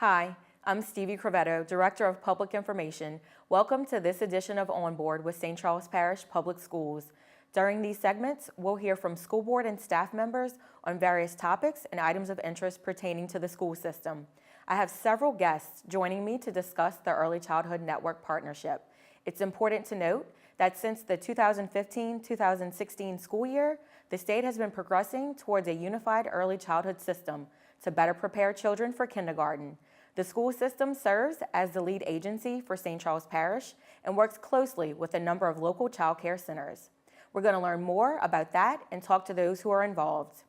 Hi, I'm Stevie Crevetto, Director of Public Information. Welcome to this edition of On Board with St. Charles Parish Public Schools. During these segments, we'll hear from school board and staff members on various topics and items of interest pertaining to the school system. I have several guests joining me to discuss the Early Childhood Network partnership. It's important to note that since the 2015-2016 school year, the state has been progressing towards a unified early childhood system to better prepare children for kindergarten. The school system serves as the lead agency for St. Charles Parish and works closely with a number of local child care centers. We're going to learn more about that and talk to those who are involved.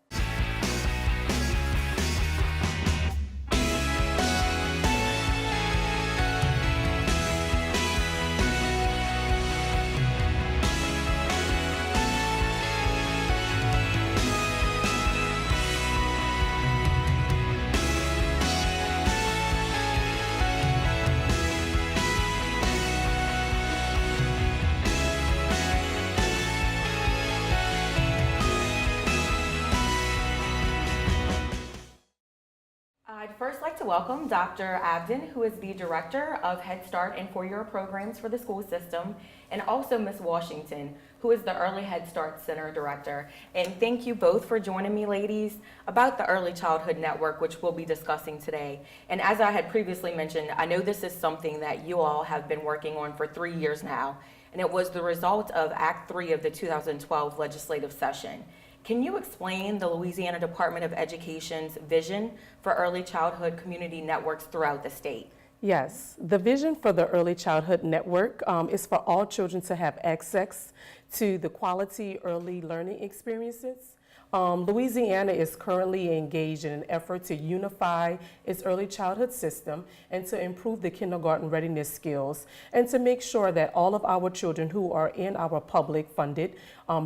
I'd first like to welcome Dr. Abden, who is the Director of Head Start and four-year programs for the school system, and also Ms. Washington, who is the Early Head Start Center Director. And thank you both for joining me, ladies, about the Early Childhood Network, which we'll be discussing today. And as I had previously mentioned, I know this is something that you all have been working on for 3 years now, and it was the result of Act 3 of the 2012 legislative session. Can you explain the Louisiana Department of Education's vision for early childhood community networks throughout the state? Yes, the vision for the Early Childhood Network is for all children to have access to the quality early learning experiences. Louisiana is currently engaged in an effort to unify its early childhood system and to improve the kindergarten readiness skills and to make sure that all of our children who are in our public funded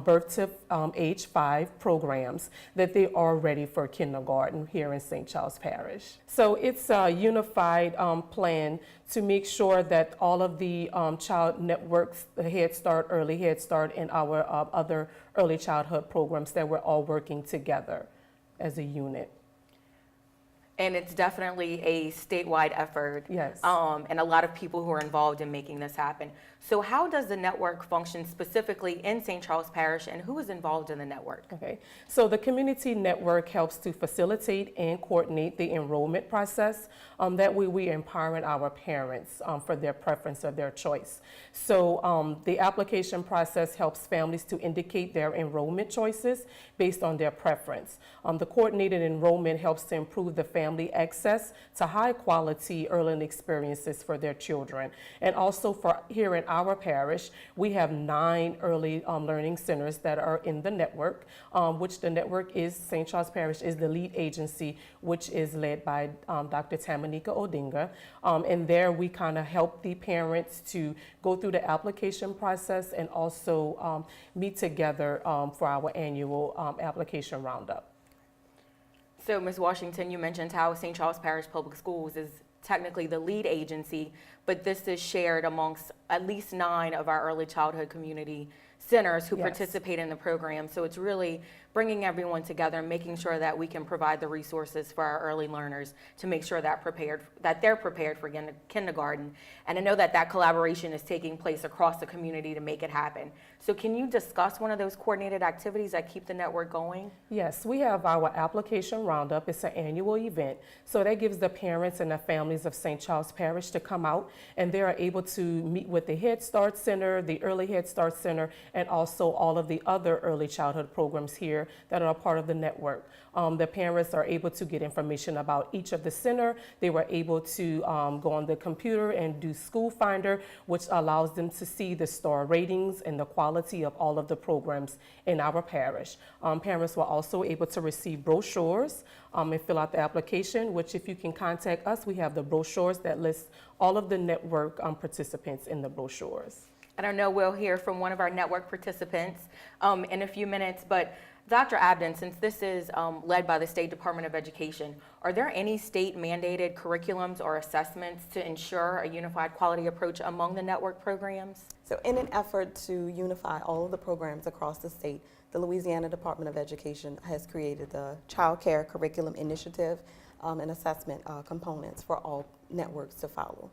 birth to age 5 programs, that they are ready for kindergarten here in St. Charles Parish. So it's a unified plan to make sure that all of the child networks, the Head Start, Early Head Start, and our other early childhood programs, that we're all working together as a unit. And it's definitely a statewide effort. Yes. And a lot of people who are involved in making this happen. So how does the network function specifically in St. Charles Parish, and who is involved in the network? Okay, so the community network helps to facilitate and coordinate the enrollment process. That way we are empowering our parents for their preference or their choice. So the application process helps families to indicate their enrollment choices based on their preference. The coordinated enrollment helps to improve the family access to high quality early experiences for their children. And also for here in our parish, we have 9 early learning centers that are in the network, which the network is, St. Charles Parish is the lead agency, which is led by Dr. Tamanika Odinga. And there we kind of help the parents to go through the application process and also meet together for our annual application roundup. So, Ms. Washington, you mentioned how St. Charles Parish Public Schools is technically the lead agency, but this is shared amongst at least 9 of our early childhood community centers who participate in the program. So it's really bringing everyone together and making sure that we can provide the resources for our early learners to make sure that they're prepared for kindergarten. And I know that that collaboration is taking place across the community to make it happen. So can you discuss one of those coordinated activities that keep the network going? Yes, we have our application roundup. It's an annual event. So that gives the parents and the families of St. Charles Parish to come out, and they are able to meet with the Head Start Center, the Early Head Start Center, and also all of the other early childhood programs here that are a part of the network. The parents are able to get information about each of the center. They were able to go on the computer and do School Finder, which allows them to see the star ratings and the quality of all of the programs in our parish. Parents were also able to receive brochures and fill out the application, which if you can contact us, we have the brochures that list all of the network participants in the brochures. I don't know, we'll hear from one of our network participants in a few minutes, but Dr. Abden, since this is led by the State Department of Education, are there any state mandated curriculums or assessments to ensure a unified quality approach among the network programs? So in an effort to unify all of the programs across the state, the Louisiana Department of Education has created the Child Care Curriculum Initiative. and assessment components for all networks to follow.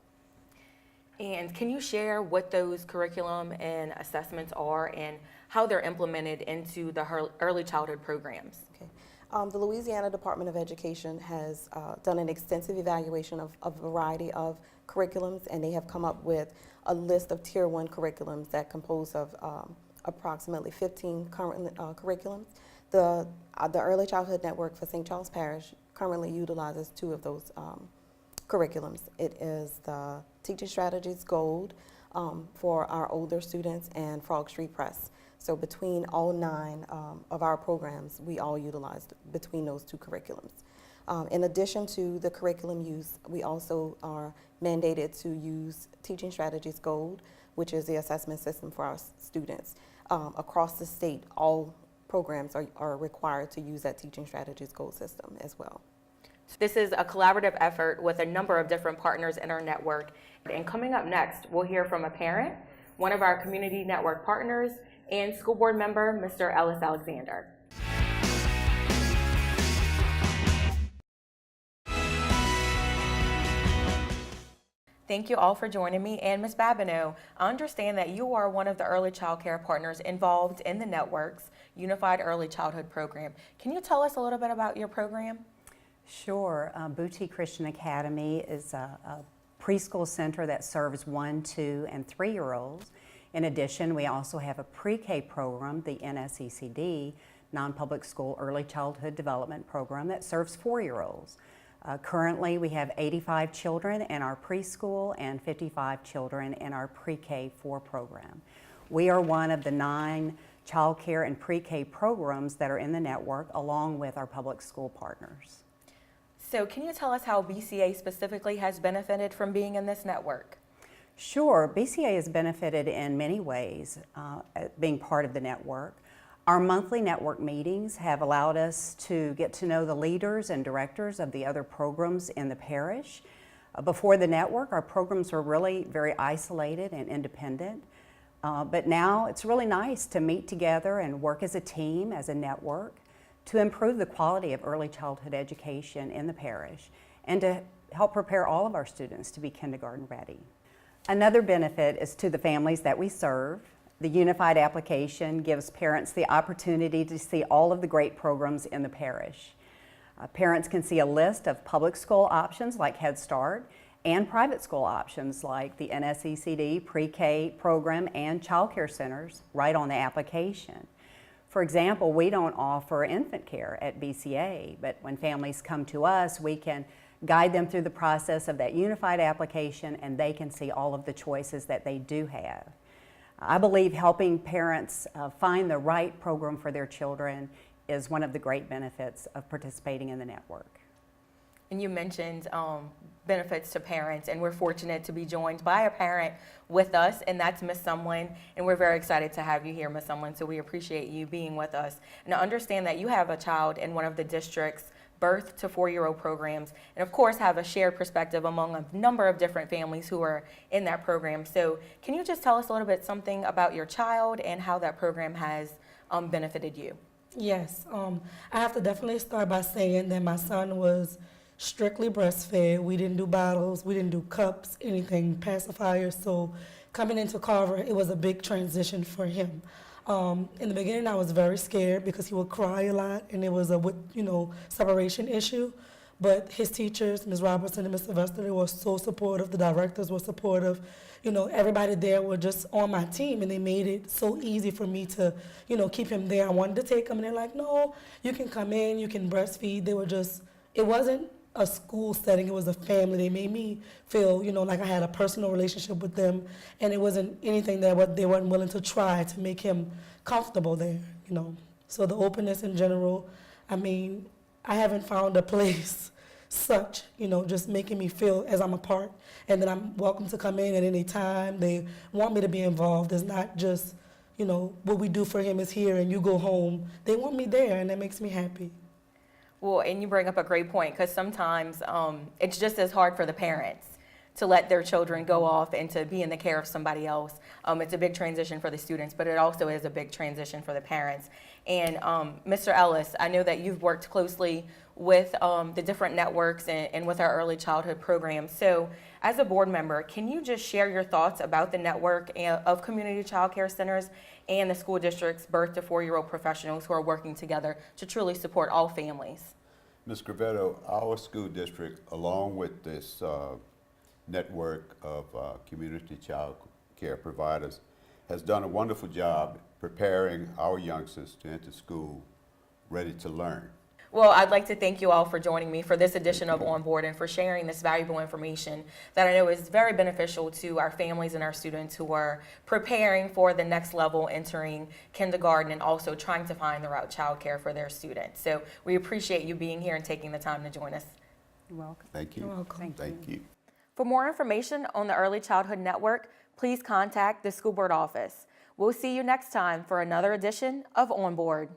And can you share what those curriculum and assessments are and how they're implemented into the early childhood programs? Okay. The Louisiana Department of Education has done an extensive evaluation of a variety of curriculums, and they have come up with a list of Tier 1 curriculums that compose of approximately 15 current curriculums. The Early Childhood Network for St. Charles Parish currently utilizes 2 of those curriculums. It is the Teaching Strategies Gold for our older students and Frog Street Press. So between all 9 of our programs, we all utilized between those 2 curriculums. In addition to the curriculum use, we also are mandated to use Teaching Strategies Gold, which is the assessment system for our students. Across the state, all programs are required to use that Teaching Strategies Gold system as well. This is a collaborative effort with a number of different partners in our network. And coming up next, we'll hear from a parent, one of our community network partners, and school board member, Mr. Ellis Alexander. Thank you all for joining me. And Ms. Babineau, I understand that you are one of the early child care partners involved in the network's Unified Early Childhood Program. Can you tell us a little bit about your program? Sure. Boutique Christian Academy is a preschool center that serves 1, 2, and 3-year-olds. In addition, we also have a pre-K program, the NSECD, Non-Public School Early Childhood Development Program, that serves 4-year-olds. Currently, we have 85 children in our preschool and 55 children in our pre-K 4 program. We are one of the 9 child care and pre-K programs that are in the network, along with our public school partners. So can you tell us how BCA specifically has benefited from being in this network? Sure. BCA has benefited in many ways being part of the network. Our monthly network meetings have allowed us to get to know the leaders and directors of the other programs in the parish. Before the network, our programs were really very isolated and independent. But now it's really nice to meet together and work as a team, as a network, to improve the quality of early childhood education in the parish and to help prepare all of our students to be kindergarten ready. Another benefit is to the families that we serve. The unified application gives parents the opportunity to see all of the great programs in the parish. Parents can see a list of public school options like Head Start and private school options like the NSECD pre-K program and child care centers right on the application. For example, we don't offer infant care at BCA, but when families come to us, we can guide them through the process of that unified application, and they can see all of the choices that they do have. I believe helping parents find the right program for their children is one of the great benefits of participating in the network. And you mentioned benefits to parents, and we're fortunate to be joined by a parent with us, and that's Ms. Sumlin, and we're very excited to have you here, Ms. Sumlin, so we appreciate you being with us. And I understand that you have a child in one of the district's birth to 4-year-old programs, and of course have a shared perspective among a number of different families who are in that program. So can you just tell us a little bit something about your child and how that program has benefited you? Yes, I have to definitely start by saying that my son was strictly breastfed. We didn't do bottles, we didn't do cups, anything pacifiers. So coming into Carver, it was a big transition for him. In the beginning, I was very scared because he would cry a lot, and it was a separation issue. But his teachers, Ms. Robertson and Ms. Sylvester, they were so supportive. The directors were supportive. Everybody there were just on my team, and they made it so easy for me to, keep him there. I wanted to take him, and they're like, no, you can come in, you can breastfeed. They were just, it wasn't a school setting, it was a family. They made me feel, like I had a personal relationship with them, and it wasn't anything that they weren't willing to try to make him comfortable there, So the openness in general, I haven't found a place such, just making me feel as I'm a part, and then I'm welcome to come in at any time. They want me to be involved. It's not just, what we do for him is here and you go home. They want me there, and that makes me happy. Well, and you bring up a great point, because sometimes it's just as hard for the parents to let their children go off and to be in the care of somebody else. It's a big transition for the students, but it also is a big transition for the parents. And Mr. Ellis, I know that you've worked closely with the different networks and with our early childhood program. So as a board member, can you just share your thoughts about the network of community child care centers and the school district's birth to 4-year-old professionals who are working together to truly support all families? Ms. Gravetto, our school district, along with this network of community child care providers, has done a wonderful job preparing our youngsters to enter school ready to learn. Well, I'd like to thank you all for joining me for this edition of On Board and for sharing this valuable information that I know is very beneficial to our families and our students who are preparing for the next level, entering kindergarten, and also trying to find the right child care for their students. So we appreciate you being here and taking the time to join us. You're welcome. Thank you. You're welcome. Thank you. For more information on the Early Childhood Network, please contact the school board office. We'll see you next time for another edition of On Board.